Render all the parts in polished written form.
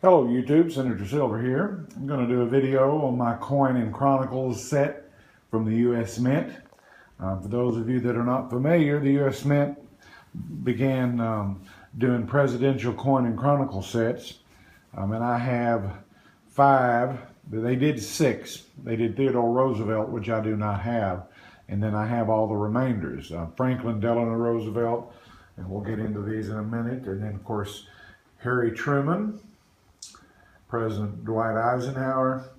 Hello YouTube, Senator Silver here. I'm going to do a video on my Coin and Chronicles set from the U.S. Mint. For those of you that are not familiar, the U.S. Mint began doing presidential Coin and Chronicle sets. And I have 5, they did 6. They did Theodore Roosevelt, which I do not have. And then I have all the remainders. Franklin Delano Roosevelt, and we'll get into these in a minute. And then of course, Harry Truman, President Dwight Eisenhower,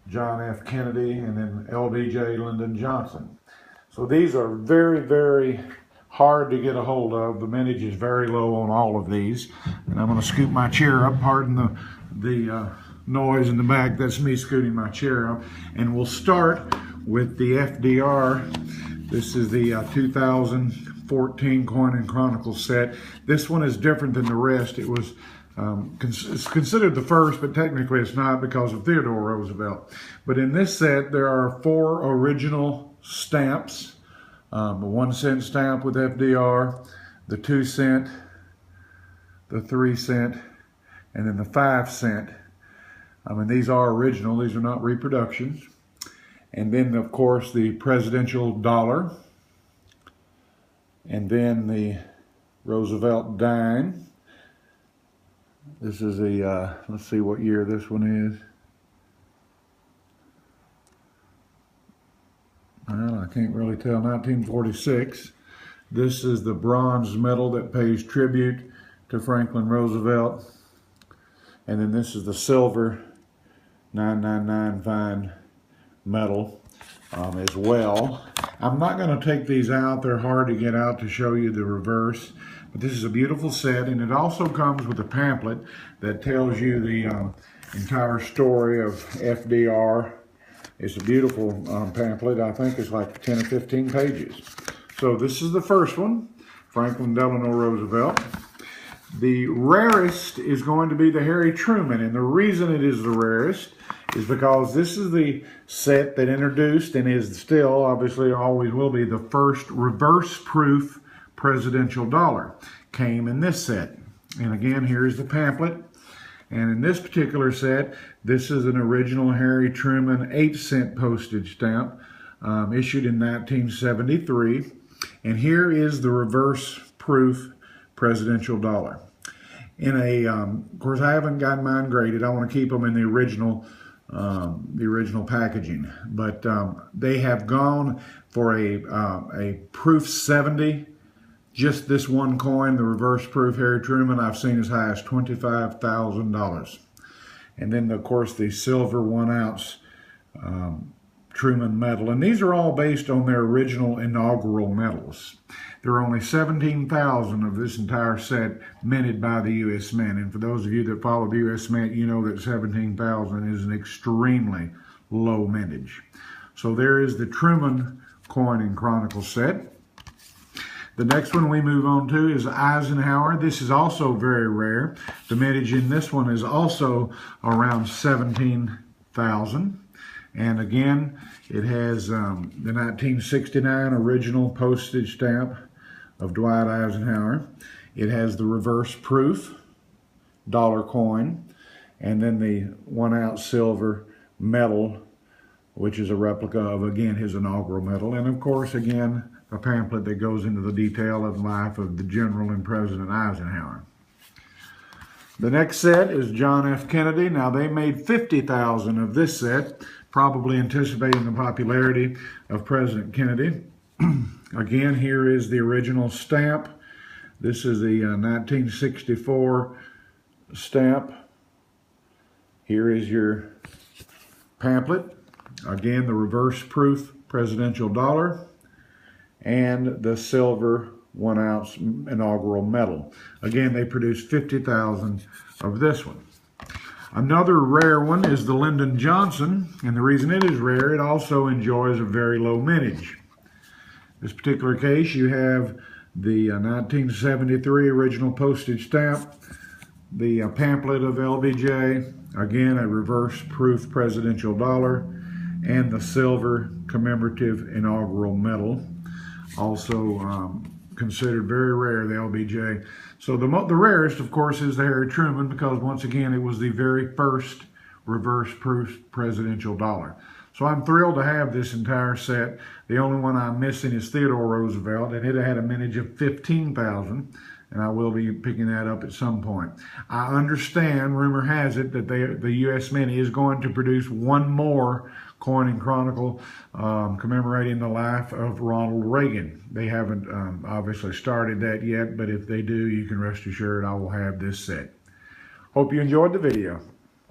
John F. Kennedy, and then LBJ Lyndon Johnson. So these are very, very hard to get a hold of. The mintage is very low on all of these. And I'm going to scoot my chair up. Pardon the noise in the back. That's me scooting my chair up. And we'll start with the FDR. This is the 2014 Coin and Chronicle set. This one is different than the rest. It was it's considered the first, but technically it's not because of Theodore Roosevelt. But in this set, there are 4 original stamps. The 1 cent stamp with FDR, the 2 cent, the 3 cent, and then the 5 cent. These are original, these are not reproductions. And then, of course, the presidential dollar, and then the Roosevelt dime. This is a, let's see what year this one is. Well, I can't really tell, 1946. This is the bronze medal that pays tribute to Franklin Roosevelt. And then this is the silver 999 fine medal as well. I'm not going to take these out. They're hard to get out to show you the reverse. But this is a beautiful set, and it also comes with a pamphlet that tells you the entire story of FDR. It's a beautiful pamphlet. I think it's like 10 or 15 pages. So this is the first one, Franklin Delano Roosevelt. The rarest is going to be the Harry Truman, and the reason it is the rarest is because this is the set that introduced and is still, obviously always will be, the first reverse-proof presidential dollar. Came in this set. And again, here's the pamphlet. And in this particular set, this is an original Harry Truman 8 cent postage stamp issued in 1973. And here is the reverse proof presidential dollar. In a, of course, I haven't gotten mine graded. I want to keep them in the original packaging. But they have gone for a proof 70. Just this one coin, the reverse proof Harry Truman, I've seen as high as $25,000. And then, of course, the silver 1 ounce Truman medal. And these are all based on their original inaugural medals. There are only 17,000 of this entire set minted by the U.S. Mint. And for those of you that follow the U.S. Mint, you know that 17,000 is an extremely low mintage. So there is the Truman Coin and Chronicle set. The next one we move on to is Eisenhower. This is also very rare. The mintage in this one is also around 17,000. And again, it has the 1969 original postage stamp of Dwight Eisenhower. It has the reverse proof dollar coin, and then the 1 ounce silver medal, which is a replica of, again, his inaugural medal. And of course, again, a pamphlet that goes into the detail of the life of the General and President Eisenhower. The next set is John F. Kennedy. Now, they made 50,000 of this set, probably anticipating the popularity of President Kennedy. Again, here is the original stamp. This is the 1964 stamp. Here is your pamphlet. Again, the reverse proof presidential dollar, and the silver 1 ounce inaugural medal. Again, they produced 50,000 of this one. Another rare one is the Lyndon Johnson, and the reason it is rare, it also enjoys a very low mintage. This particular case, you have the 1973 original postage stamp, the pamphlet of LBJ, again a reverse proof presidential dollar, and the silver commemorative inaugural medal. Also considered very rare, the LBJ. So the rarest, of course, is the Harry Truman, because once again, it was the very first reverse proof presidential dollar. So I'm thrilled to have this entire set. The only one I'm missing is Theodore Roosevelt, and it had a mintage of 15,000, and I will be picking that up at some point. I understand, rumor has it, that the U.S. Mint is going to produce one more coin in Chronicle commemorating the life of Ronald Reagan. They haven't obviously started that yet, but if they do, you can rest assured I will have this set. Hope you enjoyed the video.